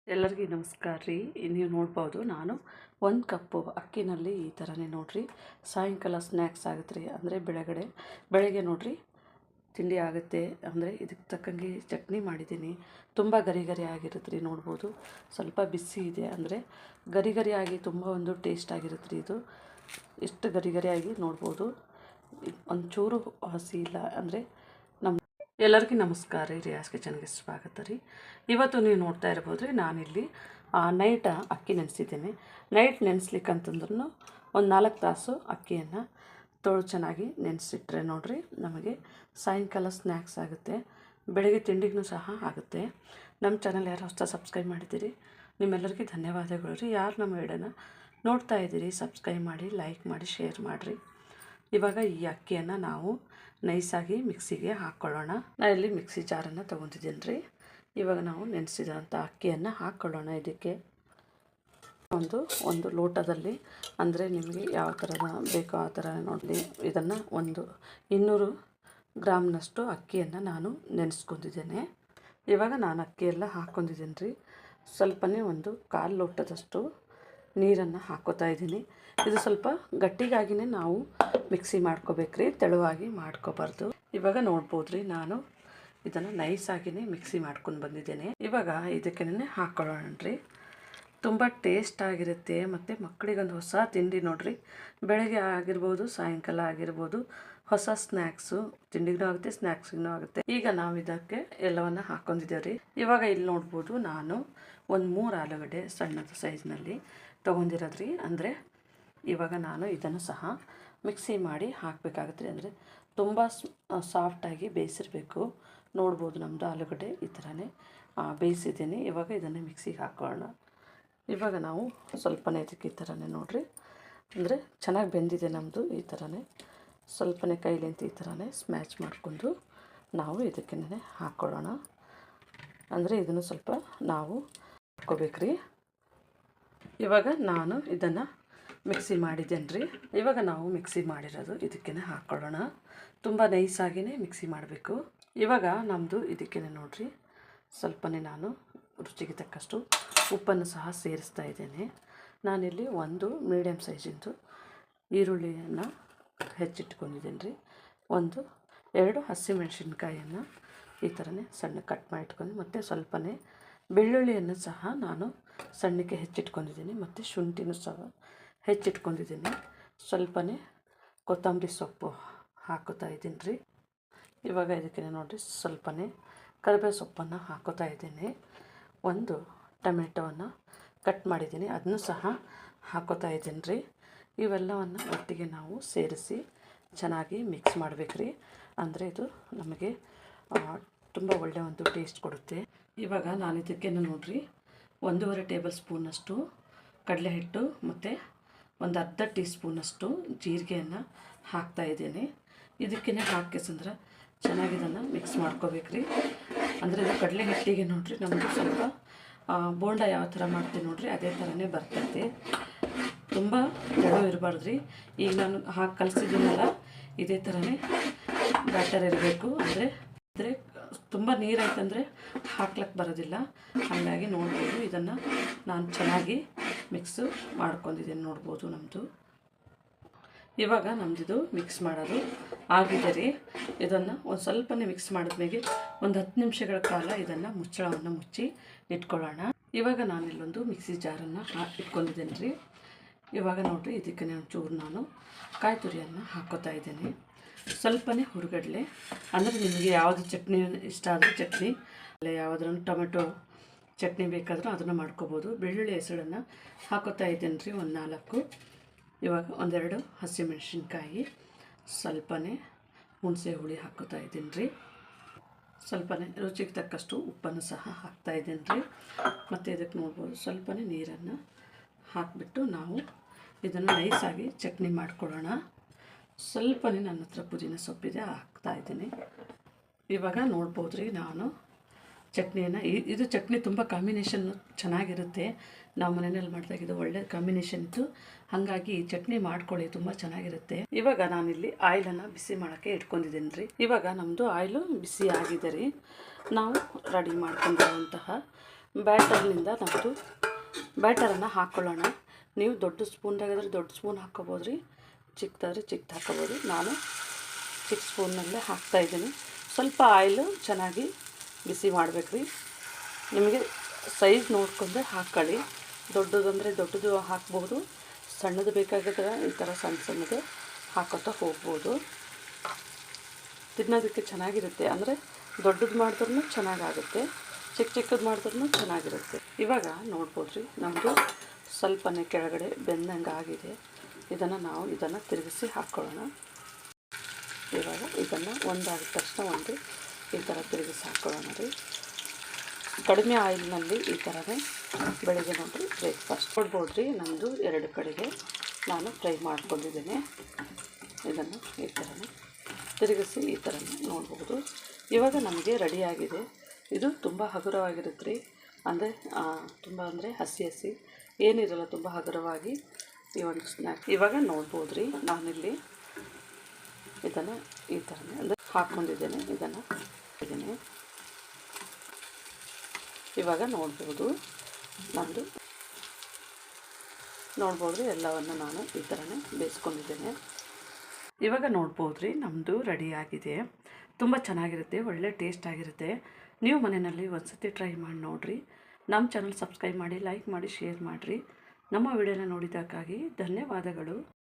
ಎಲ್ಲರಿಗೂ ನಮಸ್ಕಾರ ರೀ. ನೀವು ನೋಡ್ಬೋದು, ನಾನು 1 ಕಪ್ಪು ಅಕ್ಕಿನಲ್ಲಿ ಈ ಥರನೇ ನೋಡಿರಿ ಸಾಯಂಕಾಲ ಸ್ನ್ಯಾಕ್ಸ್ ಆಗುತ್ತೆ ರೀ. ಅಂದರೆ ಬೆಳಗ್ಗೆ ನೋಡಿರಿ ತಿಂಡಿ ಆಗುತ್ತೆ. ಅಂದರೆ ಇದಕ್ಕೆ ತಕ್ಕಂಗೆ ಚಟ್ನಿ ಮಾಡಿದ್ದೀನಿ. ತುಂಬ ಗರಿ ಗರಿ ಆಗಿರುತ್ತೆ ರೀ. ನೋಡ್ಬೋದು, ಸ್ವಲ್ಪ ಬಿಸಿ ಇದೆ. ಅಂದರೆ ಗರಿ ಗರಿಯಾಗಿ ತುಂಬ ಒಂದು ಟೇಸ್ಟ್ ಆಗಿರುತ್ತೆ ರೀ. ಇದು ಎಷ್ಟು ಗರಿ ಗರಿಯಾಗಿ ನೋಡ್ಬೋದು, ಒಂಚೂರು ಹಸಿ ಇಲ್ಲ. ಅಂದರೆ ಎಲ್ಲರಿಗೂ ನಮಸ್ಕಾರ ರೀ. ರಿಯಾಸ್ ಕಿಚನ್ಗೆ ಸ್ವಾಗತ ರೀ. ಇವತ್ತು ನೀವು ನೋಡ್ತಾ ಇರ್ಬೋದು ರೀ, ನಾನಿಲ್ಲಿ ನೈಟ್ ಅಕ್ಕಿ ನೆನೆಸಿದ್ದೀನಿ. ನೈಟ್ ನೆನೆಸ್ಲಿಕ್ಕಂತಂದ್ರೂ ಒಂದು 4 ತಾಸು ಅಕ್ಕಿಯನ್ನು ತೊಳೆದು ಚೆನ್ನಾಗಿ ನೆನೆಸಿಟ್ರೆ ನೋಡಿರಿ ನಮಗೆ ಸಾಯಂಕಾಲ ಸ್ನ್ಯಾಕ್ಸ್ ಆಗುತ್ತೆ, ಬೆಳಗ್ಗೆ ತಿಂಡಿಗೂ ಸಹ ಆಗುತ್ತೆ. ನಮ್ಮ ಚಾನಲ್ ಯಾರು ಹೊಸ ಸಬ್ಸ್ಕ್ರೈಬ್ ಮಾಡಿದ್ದೀರಿ ನಿಮ್ಮೆಲ್ಲರಿಗೂ ಧನ್ಯವಾದಗಳು ರೀ. ಯಾರು ನಮ್ಮ ವಿಡಿಯೋನ ನೋಡ್ತಾ ಇದ್ದೀರಿ ಸಬ್ಸ್ಕ್ರೈಬ್ ಮಾಡಿ, ಲೈಕ್ ಮಾಡಿ, ಶೇರ್ ಮಾಡಿರಿ. ಇವಾಗ ಈ ಅಕ್ಕಿಯನ್ನು ನಾವು ನೈಸಾಗಿ ಮಿಕ್ಸಿಗೆ ಹಾಕ್ಕೊಳ್ಳೋಣ. ನಾನು ಇಲ್ಲಿ ಮಿಕ್ಸಿ ಜಾರನ್ನು ತೊಗೊತಿದ್ದೀನಿ ರೀ. ಇವಾಗ ನಾವು ನೆನೆಸಿದಂಥ ಅಕ್ಕಿಯನ್ನು ಹಾಕ್ಕೊಳ್ಳೋಣ. ಇದಕ್ಕೆ ಒಂದು ಲೋಟದಲ್ಲಿ, ಅಂದರೆ ನಿಮಗೆ ಯಾವ ಥರದ ಬೇಕೋ ಆ ಥರ ನೋಡಿ, ಇದನ್ನು ಒಂದು 200 ಗ್ರಾಮ್ನಷ್ಟು ಅಕ್ಕಿಯನ್ನು ನಾನು ನೆನೆಸ್ಕೊಂಡಿದ್ದೇನೆ. ಇವಾಗ ನಾನು ಅಕ್ಕಿಯೆಲ್ಲ ಹಾಕ್ಕೊಂಡಿದ್ದೀನಿ ರೀ. ಸ್ವಲ್ಪನೇ ಒಂದು 1/4 ಲೋಟದಷ್ಟು ನೀರನ್ನು ಹಾಕ್ಕೋತಾ ಇದ್ದೀನಿ. ಇದು ಸ್ವಲ್ಪ ಗಟ್ಟಿಗಾಗಿಯೇ ನಾವು ಮಿಕ್ಸಿ ಮಾಡ್ಕೋಬೇಕ್ರಿ, ತೆಳುವಾಗಿ ಮಾಡ್ಕೋಬಾರ್ದು. ಇವಾಗ ನೋಡ್ಬೋದು ರೀ, ನಾನು ಇದನ್ನು ನೈಸಾಗಿಯೇ ಮಿಕ್ಸಿ ಮಾಡ್ಕೊಂಡು ಬಂದಿದ್ದೇನೆ. ಇವಾಗ ಇದಕ್ಕೇನೆ ಹಾಕ್ಕೊಳ್ಳೋಣ ರೀ. ತುಂಬ ಟೇಸ್ಟ್ ಆಗಿರುತ್ತೆ ಮತ್ತು ಮಕ್ಕಳಿಗೊಂದು ಹೊಸ ತಿಂಡಿ ನೋಡಿರಿ. ಬೆಳಗ್ಗೆ ಆಗಿರ್ಬೋದು, ಸಾಯಂಕಾಲ ಆಗಿರ್ಬೋದು, ಹೊಸ ಸ್ನ್ಯಾಕ್ಸು, ತಿಂಡಿಗೂ ಆಗುತ್ತೆ, ಸ್ನ್ಯಾಕ್ಸ್ಗೂ ಆಗುತ್ತೆ. ಈಗ ನಾವು ಇದಕ್ಕೆ ಎಲ್ಲವನ್ನು ಹಾಕ್ಕೊಂಡಿದ್ದೇವೆ ರೀ. ಇವಾಗ ಇಲ್ಲಿ ನೋಡ್ಬೋದು, ನಾನು ಒಂದು 3 ಆಲೂಗಡ್ಡೆ ಸಣ್ಣದು ಸೈಜ್ನಲ್ಲಿ ತೊಗೊಂಡಿರೋದು ರೀ. ಅಂದರೆ ಇವಾಗ ನಾನು ಇದನ್ನು ಸಹ ಮಿಕ್ಸಿ ಮಾಡಿ ಹಾಕಬೇಕಾಗುತ್ತೆ. ಅಂದರೆ ತುಂಬ ಸಾಫ್ಟಾಗಿ ಬೇಯಿಸಿರಬೇಕು. ನೋಡ್ಬೋದು, ನಮ್ಮದು ಆಲೂಗಡ್ಡೆ ಈ ಥರನೇ ಬೇಯಿಸಿದ್ದೀನಿ. ಇವಾಗ ಇದನ್ನು ಮಿಕ್ಸಿಗೆ ಹಾಕೋಣ. ಇವಾಗ ನಾವು ಸ್ವಲ್ಪನೇ ಇದಕ್ಕೆ ಈ ಥರನೇ ನೋಡಿರಿ, ಅಂದರೆ ಚೆನ್ನಾಗಿ ಬೆಂದಿದೆ ನಮ್ಮದು. ಈ ಥರನೇ ಸ್ವಲ್ಪನೇ ಕೈಲಿಂತ ಈ ಥರನೇ ಸ್ಮ್ಯಾಚ್ ಮಾಡಿಕೊಂಡು ನಾವು ಇದಕ್ಕೇ ಹಾಕ್ಕೊಳ್ಳೋಣ. ಅಂದರೆ ಇದನ್ನು ಸ್ವಲ್ಪ ನಾವು ಹಾಕ್ಕೋಬೇಕ್ರಿ. ಇವಾಗ ನಾನು ಇದನ್ನು ಮಿಕ್ಸಿ ಮಾಡಿದ್ದೇನೆ ರೀ. ಇವಾಗ ನಾವು ಮಿಕ್ಸಿ ಮಾಡಿರೋದು ಇದಕ್ಕೇ ಹಾಕ್ಕೊಳ್ಳೋಣ. ತುಂಬ ನೈಸಾಗಿಯೇ ಮಿಕ್ಸಿ ಮಾಡಬೇಕು. ಇವಾಗ ನಮ್ಮದು ಇದಕ್ಕೇ ನೋಡಿರಿ ಸ್ವಲ್ಪನೇ ನಾನು ರುಚಿಗೆ ತಕ್ಕಷ್ಟು ಉಪ್ಪನ್ನು ಸಹ ಸೇರಿಸ್ತಾ ಇದ್ದೇನೆ. ನಾನಿಲ್ಲಿ ಒಂದು ಮೀಡಿಯಮ್ ಸೈಜಿಂದು ಈರುಳ್ಳಿಯನ್ನು ಹೆಚ್ಚಿಟ್ಕೊಂಡಿದ್ದೇನೆ ರೀ. 2 ಹಸಿಮೆಣಸಿನ್ಕಾಯಿಯನ್ನು ಈ ಥರನೇ ಸಣ್ಣ ಕಟ್ ಮಾಡಿಟ್ಕೊಂಡು, ಮತ್ತು ಸ್ವಲ್ಪನೇ ಬೆಳ್ಳುಳ್ಳಿಯನ್ನು ಸಹ ನಾನು ಸಣ್ಣಕ್ಕೆ ಹೆಚ್ಚಿಟ್ಕೊಂಡಿದ್ದೀನಿ, ಮತ್ತು ಶುಂಠಿನೂ ಸಹ ಹೆಚ್ಚಿಟ್ಕೊಂಡಿದ್ದೀನಿ. ಸ್ವಲ್ಪನೇ ಕೊತ್ತಂಬರಿ ಸೊಪ್ಪು ಹಾಕೋತಾ ಇದ್ದೀನಿ ರೀ. ಇವಾಗ ಇದಕ್ಕೆ ನೋಡಿರಿ ಸ್ವಲ್ಪನೇ ಕರಿಬೇವು ಸೊಪ್ಪನ್ನು ಹಾಕೋತಾ ಇದ್ದೀನಿ. ಒಂದು ಟೊಮೆಟೊವನ್ನು ಕಟ್ ಮಾಡಿದ್ದೀನಿ, ಅದನ್ನು ಸಹ ಹಾಕೋತಾ ಇದ್ದೀನಿ ರೀ. ಇವೆಲ್ಲವನ್ನು ಒಟ್ಟಿಗೆ ನಾವು ಸೇರಿಸಿ ಚೆನ್ನಾಗಿ ಮಿಕ್ಸ್ ಮಾಡಬೇಕ್ರಿ. ಅಂದರೆ ಇದು ನಮಗೆ ತುಂಬ ಒಳ್ಳೆಯ ಒಂದು ಟೇಸ್ಟ್ ಕೊಡುತ್ತೆ. ಇವಾಗ ನಾನು ಇದಕ್ಕೆ ನೋಡಿರಿ 1.5 ಟೇಬಲ್ ಸ್ಪೂನಷ್ಟು ಕಡಲೆ ಹಿಟ್ಟು ಮತ್ತು ಒಂದು ಅರ್ಧ ಟೀ ಸ್ಪೂನಷ್ಟು ಜೀರಿಗೆಯನ್ನು ಹಾಕ್ತಾಯಿದ್ದೀನಿ. ಇದಕ್ಕೇ ಹಾಕಿಸಂದ್ರೆ ಚೆನ್ನಾಗಿ ಇದನ್ನು ಮಿಕ್ಸ್ ಮಾಡ್ಕೋಬೇಕ್ರಿ. ಅಂದರೆ ಇದು ಕಡಲೆ ಹಿಟ್ಟಿಗೆ ನೋಡಿರಿ ನಮಗೆ ಸ್ವಲ್ಪ ಬೋಂಡ ಯಾವ ಥರ ಮಾಡ್ತೀವಿ ನೋಡಿರಿ ಅದೇ ಥರನೇ ಬರ್ತೈತೆ. ತುಂಬ ತೆಳು ಇರಬಾರ್ದು ರೀ. ಈಗ ನಾನು ಹಾಕಿ ಕಲಿಸಿದ್ದೀನಲ್ಲ ಇದೇ ಥರನೇ ಬ್ಯಾಟರ್ ಇರಬೇಕು. ಅಂದರೆ ತುಂಬ ನೀರಾಯ್ತಂದರೆ ಹಾಕ್ಲಿಕ್ಕೆ ಬರೋದಿಲ್ಲ. ಹಾಗಾಗಿ ನೋಡ್ಬೋದು, ಇದನ್ನು ನಾನು ಚೆನ್ನಾಗಿ ಮಿಕ್ಸು ಮಾಡ್ಕೊಂಡಿದ್ದೀನಿ. ನೋಡ್ಬೋದು ನಮ್ಮದು ಇವಾಗ ನಮ್ಮದಿದು ಮಿಕ್ಸ್ ಮಾಡೋದು ಆಗಿದೆ ರೀ. ಇದನ್ನು ಒಂದು ಸ್ವಲ್ಪನೇ ಮಿಕ್ಸ್ ಮಾಡಿದ್ಮೇಲೆ ಒಂದು 10 ನಿಮಿಷಗಳ ಕಾಲ ಇದನ್ನು ಮುಚ್ಚಳವನ್ನು ಮುಚ್ಚಿ ಇಟ್ಕೊಳ್ಳೋಣ. ಇವಾಗ ನಾನಿಲ್ಲೊಂದು ಮಿಕ್ಸಿ ಜಾರನ್ನು ಇಟ್ಕೊಂಡಿದ್ದೀನಿ ರೀ. ಇವಾಗ ನೋಡಿರಿ ಇದಕ್ಕೆ ಒಂಚೂರು ನಾನು ಕಾಯಿ ತುರಿಯನ್ನು ಹಾಕ್ಕೋತಾ ಇದ್ದೀನಿ. ಸ್ವಲ್ಪನೇ ಹುರುಗಡ್ಲೆ, ಅಂದರೆ ನಿಮಗೆ ಯಾವುದು ಚಟ್ನಿ ಇಷ್ಟ ಆದರೆ ಚಟ್ನಿ, ಅಲ್ಲ ಯಾವುದ್ರೂ ಟೊಮೆಟೊ ಚಟ್ನಿ ಬೇಕಾದರೂ ಅದನ್ನು ಮಾಡ್ಕೋಬೋದು. ಬೆಳ್ಳುಳ್ಳಿ ಹೆಸಳನ್ನು ಹಾಕೋತಾ ಇದ್ದೀನಿ ರೀ, ಒಂದು 4. ಇವಾಗ 1-2 ಹಸಿಮೆಣಸಿನ್ಕಾಯಿ, ಸ್ವಲ್ಪನೇ ಹುಣಸೆ ಹುಳಿ ಹಾಕೋತಾ ಇದ್ದೀನಿ ರೀ. ಸ್ವಲ್ಪನೇ ರುಚಿಗೆ ತಕ್ಕಷ್ಟು ಉಪ್ಪನ್ನು ಸಹ ಹಾಕ್ತಾ ಇದ್ದೀನಿ ರೀ. ಮತ್ತು ಇದಕ್ಕೆ ನೋಡ್ಬೋದು ಸ್ವಲ್ಪನೇ ನೀರನ್ನು ಹಾಕಿಬಿಟ್ಟು ನಾವು ಇದನ್ನು ನೈಸಾಗಿ ಚಟ್ನಿ ಮಾಡ್ಕೊಳ್ಳೋಣ. ಸ್ವಲ್ಪನೇ ನನ್ನ ಹತ್ರ ಪುದೀನ ಸೊಪ್ಪಿದೆ, ಹಾಕ್ತಾಯಿದ್ದೀನಿ. ಇವಾಗ ನೋಡ್ಬೋದು ರೀ ನಾನು ಚಟ್ನಿಯನ್ನು, ಇದು ಚಟ್ನಿ ತುಂಬ ಕಾಂಬಿನೇಷನ್ ಚೆನ್ನಾಗಿರುತ್ತೆ. ನಾವು ಮನೆಯಲ್ಲಿ ಮಾಡಿದಾಗ ಇದು ಒಳ್ಳೆ ಕಾಂಬಿನೇಷನ್ ಇತ್ತು. ಹಾಗಾಗಿ ಈ ಚಟ್ನಿ ಮಾಡ್ಕೊಳ್ಳಿ, ತುಂಬ ಚೆನ್ನಾಗಿರುತ್ತೆ. ಇವಾಗ ನಾನಿಲ್ಲಿ ಆಯಿಲನ್ನು ಬಿಸಿ ಮಾಡೋಕ್ಕೆ ಇಟ್ಕೊಂಡಿದ್ದೀನಿ ರೀ. ಇವಾಗ ನಮ್ಮದು ಆಯಿಲು ಬಿಸಿ ಆಗಿದೆ ರೀ. ನಾವು ರೆಡಿ ಮಾಡ್ಕೊಂಡಿರುವಂತಹ ಬ್ಯಾಟರ್ನಿಂದ ನಮ್ಮದು ಬ್ಯಾಟರನ್ನು ಹಾಕ್ಕೊಳ್ಳೋಣ. ನೀವು ದೊಡ್ಡ ಸ್ಪೂನ್ದಾಗಾದ್ರೆ ದೊಡ್ಡ ಸ್ಪೂನ್ ಹಾಕ್ಕೋಬೋದು ರೀ, ಚಿಕ್ಕದಾದ್ರೆ ಚಿಕ್ಕದು ಹಾಕ್ಕೋಬೋದು. ನಾನು ಚಿಕ್ಕ ಸ್ಪೂನ್ನಲ್ಲೇ ಹಾಕ್ತಾಯಿದ್ದೀನಿ. ಸ್ವಲ್ಪ ಆಯಿಲು ಚೆನ್ನಾಗಿ ಬಿಸಿ ಮಾಡಬೇಕು ರೀ. ನಿಮಗೆ ಸೈಜ್ ನೋಡ್ಕೊಂಡ್ರೆ ಹಾಕ್ಕೊಳ್ಳಿ. ದೊಡ್ಡದಂದರೆ ದೊಡ್ಡದು ಹಾಕ್ಬೋದು, ಸಣ್ಣದು ಬೇಕಾಗಿದ್ರೆ ಈ ಥರ ಸಣ್ಣ ಸಣ್ಣದೇ ಹಾಕೋತಾ ಹೋಗ್ಬೋದು. ತಿನ್ನೋದಕ್ಕೆ ಚೆನ್ನಾಗಿರುತ್ತೆ. ಅಂದರೆ ದೊಡ್ಡದು ಮಾಡಿದ್ರೂ ಚೆನ್ನಾಗಾಗುತ್ತೆ, ಚಿಕ್ಕದು ಮಾಡಿದ್ರೂ ಚೆನ್ನಾಗಿರುತ್ತೆ. ಇವಾಗ ನೋಡ್ಬೋದು ರೀ, ನಮ್ಮದು ಸ್ವಲ್ಪನೇ ಕೆಳಗಡೆ ಬೆಂದಂಗೆ ಆಗಿದೆ. ಇದನ್ನು ತಿರುಗಿಸಿ ಹಾಕ್ಕೊಳ್ಳೋಣ. ಇವಾಗ ಇದನ್ನು ಒಂದಾದ ತಕ್ಷಣ ಒಂದು ಈ ಥರ ತಿರುಗಿಸಿ ಹಾಕ್ಕೊಳ್ಳೋಣ ರೀ. ಕಡಿಮೆ ಆಯಿಲ್ನಲ್ಲಿ ಈ ಥರನೇ ಬೆಳಗ್ಗೆ ನೋಡಿರಿ ಬ್ರೇಕ್ಫಾಸ್ಟ್ ಕೊಡ್ಬೋದು ರೀ. ನಮ್ಮದು 2 ಕಡೆಗೆ ನಾನು ಫ್ರೈ ಮಾಡ್ಕೊಂಡಿದ್ದೇನೆ. ಇದನ್ನು ಈ ಥರನೇ ತಿರುಗಿಸಿ ಈ ಥರನೇ ನೋಡ್ಬೋದು. ಇವಾಗ ನಮಗೆ ರೆಡಿಯಾಗಿದೆ. ಇದು ತುಂಬ ಹಗುರವಾಗಿರುತ್ತೆ ರೀ. ತುಂಬ ಹಸಿ ಏನಿರಲ್ಲ, ತುಂಬ ಹಗುರವಾಗಿ ಈ ಒಂದು ಸ್ನ್ಯಾಕ್. ಇವಾಗ ನೋಡ್ಬೋದು ರೀ, ನಾನಿಲ್ಲಿ ಇದನ್ನು ಈ ಥರನೇ ಹಾಕ್ಕೊಂಡಿದ್ದೇನೆ. ಇವಾಗ ನೋಡ್ಬೋದು ರೀ, ಎಲ್ಲವನ್ನು ನಾನು ಈ ಥರನೇ ಬೇಯಿಸ್ಕೊಂಡಿದ್ದೇನೆ. ಇವಾಗ ನೋಡ್ಬೋದು ರೀ, ನಮ್ಮದು ರೆಡಿಯಾಗಿದೆ. ತುಂಬ ಚೆನ್ನಾಗಿರುತ್ತೆ, ಒಳ್ಳೆ ಟೇಸ್ಟ್ ಆಗಿರುತ್ತೆ. ನೀವು ಮನೆಯಲ್ಲಿ ಒಂದು ಸತಿ ಟ್ರೈ ಮಾಡಿ ನೋಡಿರಿ. ನಮ್ಮ ಚಾನಲ್ ಸಬ್ಸ್ಕ್ರೈಬ್ ಮಾಡಿ, ಲೈಕ್ ಮಾಡಿ, ಶೇರ್ ಮಾಡಿರಿ. ನಮ್ಮ ವಿಡಿಯೋನ ನೋಡಿದ್ದಕ್ಕಾಗಿ ಧನ್ಯವಾದಗಳು.